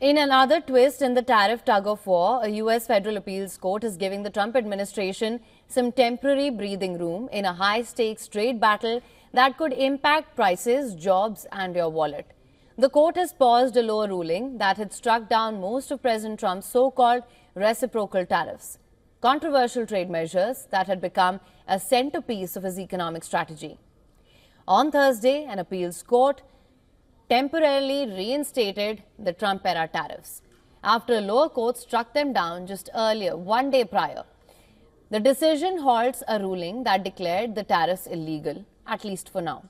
In another twist in the tariff tug-of-war, a U.S. federal appeals court is giving the Trump administration some temporary breathing room in a high-stakes trade battle that could impact prices, jobs and your wallet. The court has paused a lower ruling that had struck down most of President Trump's so-called reciprocal tariffs, controversial trade measures that had become a centerpiece of his economic strategy. On Thursday, an appeals court temporarily reinstated the Trump-era tariffs after a lower court struck them down just earlier, 1 day prior. The decision halts a ruling that declared the tariffs illegal, at least for now.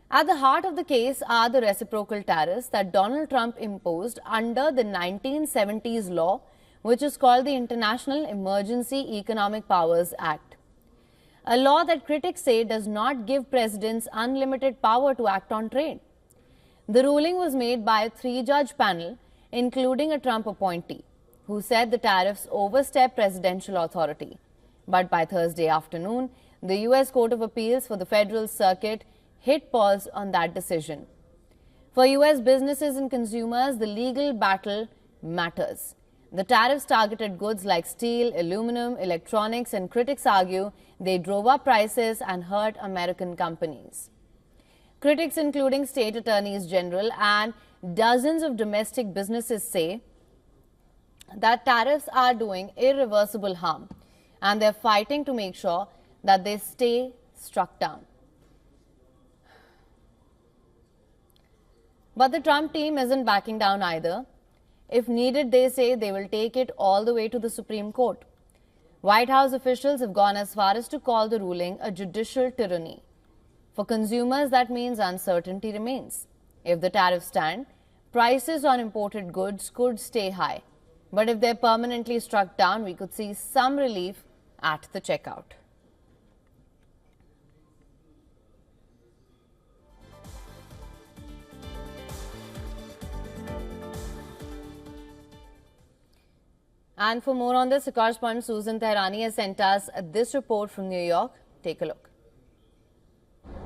At the heart of the case are the reciprocal tariffs that Donald Trump imposed under the 1970s law, which is called the International Emergency Economic Powers Act. A law that critics say does not give presidents unlimited power to act on trade. The ruling was made by a 3-judge panel, including a Trump appointee, who said the tariffs overstep presidential authority. But by Thursday afternoon, the U.S. Court of Appeals for the Federal Circuit hit pause on that decision. For U.S. businesses and consumers, the legal battle matters. The tariffs targeted goods like steel, aluminum, electronics, and critics argue they drove up prices and hurt American companies. Critics, including state attorneys general and dozens of domestic businesses, say that tariffs are doing irreversible harm and they're fighting to make sure that they stay struck down. But the Trump team isn't backing down either. If needed, they say they will take it all the way to the Supreme Court. White House officials have gone as far as to call the ruling a judicial tyranny. For consumers, that means uncertainty remains. If the tariffs stand, prices on imported goods could stay high. But if they're permanently struck down, we could see some relief at the checkout. And for more on this, our correspondent Susan Tehrani has sent us this report from New York. Take a look.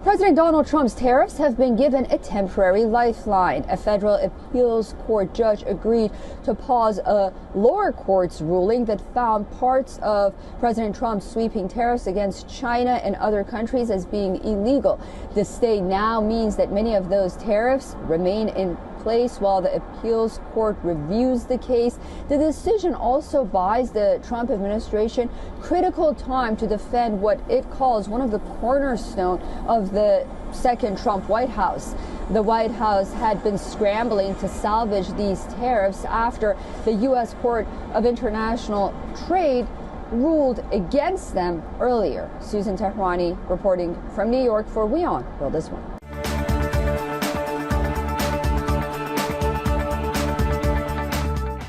President Donald Trump's tariffs have been given a temporary lifeline. A federal appeals court judge agreed to pause a lower court's ruling that found parts of President Trump's sweeping tariffs against China and other countries as being illegal. This stay now means that many of those tariffs remain in place while the appeals court reviews the case. The decision also buys the Trump administration critical time to defend what it calls one of the cornerstones of the second Trump White House. The White House had been scrambling to salvage these tariffs after the U.S. Court of International Trade ruled against them earlier. Susan Tehrani reporting from New York for WION The World.